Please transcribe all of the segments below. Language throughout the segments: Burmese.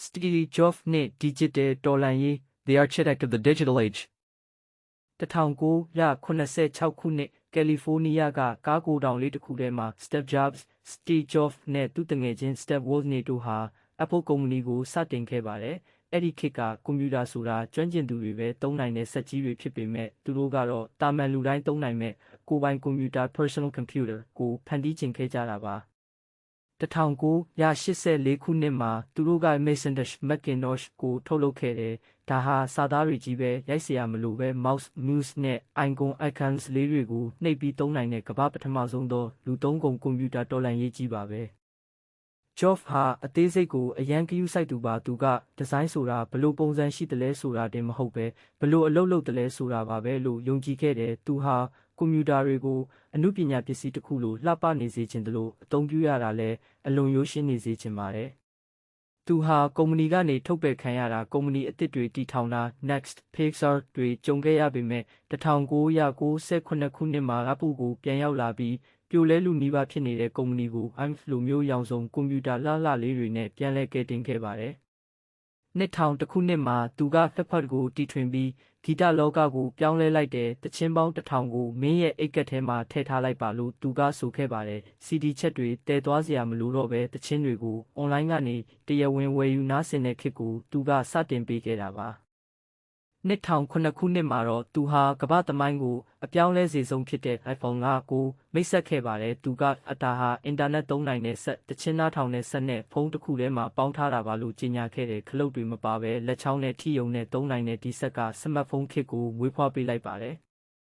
Steve Jobs နှင့် Digital တော်လှန်ရေး The Architect of the Digital Age 1986 ခုနှစ်ကယ်လီဖိုးနီးယားကကားဂိုဒေါင်လေးတစ်ခုထဲမှာ Steve Jobs, Steve Jobs နဲ့သူ့တငယ်ချင်း Steve Wozniak တို့ဟာ Apple ကုမ္ပဏီကိုစတင်ခဲ့ပါတယ်။အဲ့ဒီခေတ်ကကွန်ပျူတာဆိုတာကျွမ်းကျင်သူတွေပဲသုံးနိုင်တဲ့စက်ကြီးတွေဖြစ်ပေမဲ့သူတို့ကတော့တာမန်လူတိုင်းသုံးနိုင်မဲ့ကိုယ်ပိုင်ကွန်ပျူတာ personal computer ကိုဖန်တီးချင်ခဲ့ကြတာပါ1984ခုနှစ်မှာသူတို့က Macintosh Macintosh ကိုထုတ်လုပ်ခဲ့တယ်။ဒါဟာစာသားတွေကြီးပဲရိုက်စရာမလိုပဲ mouse muse နဲ့ icons လေးတွေကိုနှိပ်ပြီးသုံးနိုင်တဲ့ကမ္ဘာပထမဆုံးသောလူသုံးကုန်ကွန်ပျူတာတော်လှန်ရေးကြီးပါပဲ။ Jobs ဟာအသေးစိတ်ကိုအရန်ကယူဆိုင်သူပါသူကဒီဇိုင်းဆိုတာဘလို့ပုံစံရှိတယ်လဲဆိုတာတင်မဟုတ်ပဲဘလို့အလုပ်လုပ်တယ်လဲဆိုတာပါပဲလို့ယုံကြည်ခဲ့တယ်။သူဟာကွန်ပျူတာတွေကိုအမှုပညာပစ္စည်းတစ်ခုလိုလှပနေစေချင်တယ်လို့အသုံးပြုရတာလဲအလွန်ရိုးရှင်းနေစေချင်ပါတယ်။သူဟာကုမ္ပဏီကနေထုတ်ပယ်ခံရတာကုမ္ပဏီအသစ်တွေတည်ထောင်တာ Next Pixar တွေကြုံခဲ့ရပေမဲ့1998ခုနှစ်မှာAppleကိုပြန်ရောက်လာပြီးပြိုလဲလူနီးပါးဖြစ်နေတဲ့ကုမ္ပဏီကိုလိုမျိုးရောင်စုံကွန်ပျူတာလှလေးတွေနဲ့ပြန်လည်ကယ်တင်ခဲ့ပါတယ်။2000ခုနှစ်မှာသူက Flipboard ကိုတီထွင်ပြီးဂီတလောကကိုပြောင်းလဲလိုက်တဲ့တခြင်းပေါင်း1000ကိုမင်းရဲ့အိတ်ကက်ထဲမှာထည့်ထားလိုက်ပါလို့သူကဆိုခဲ့ပါတယ်။ CD ချက်တွေတည်သွားစရာမလိုတော့ပဲတခြင်းတွေကို online ကနေတရားဝင်ဝယ်ယူနားဆင်တဲ့ခေတ်ကိုသူကစတင်ပေးခဲ့တာပါ။2009ခုနှစ်မှာတော့သူဟာကမ္ဘာသမိုင်းကိုအပြောင်းလဲစေဆုံးဖြစ်တဲ့ iPhone 5ကိုမိတ်ဆက်ခဲ့ပါတယ်။သူကအတာဟာအင်တာနက်သုံးနိုင်တဲ့ဆက်တခြင်းနားထောင်တဲ့ဆက်နဲ့ဖုန်းတစ်ခုထဲမှာပေါင်းထားတာပါလို့ကြေညာခဲ့တဲ့ခလုတ်တွေမပါပဲလက်ချောင်းနဲ့ထိယုံနဲ့သုံးနိုင်တဲ့ဒီဆက်ကစမတ်ဖုန်းခေတ်ကိုမွေးဖွားပေးလိုက်ပါတယ်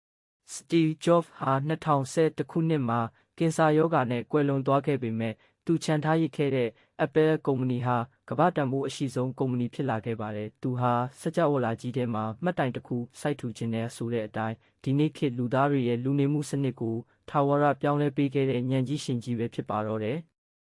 ။ Steve Jobs ဟာ2011ခုနှစ်မှာကင်ဆာရောဂါနဲ့ကွယ်လွန်သွားခဲ့ပေမဲ့သူချန်ထားရခဲ့တဲ့ Apple ကုမ္ပဏီဟာကမ္ဘာတန်ဖိုးအရှိဆုံးကုမ္ပဏီဖြစ်လာခဲ့ပါတယ်။သူဟာစကြဝဠာကြီးထဲမှာမှတ်တိုင်တစ်ခုစိုက်ထူခြင်းနဲ့ဆိုတဲ့အတိုင်းဒီနေ့ခေတ်လူသားတွေရဲ့လူနေမှုစနစ်ကိုထာဝရပြောင်းလဲပေးခဲ့တဲ့ဉာဏ်ကြီးရှင်ကြီးပဲဖြစ်ပါတော့တယ်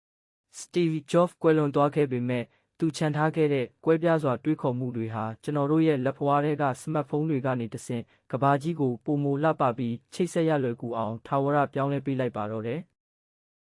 ။ Steve Jobs ကွယ်လွန်သွားခဲ့ပေမဲ့သူချန်ထားခဲ့တဲ့ကွဲပြားစွာတွေးခေါ်မှုတွေဟာကျွန်တော်တို့ရဲ့လက်ဖွားထဲကစမတ်ဖုန်းတွေကနေတဆင့်ကမ္ဘာကြီးကိုပုံမလှပပြီးချိတ်ဆက်ရလွယ်ကူအောင်ထာဝရပြောင်းလဲပေးလိုက်ပါတော့တယ်။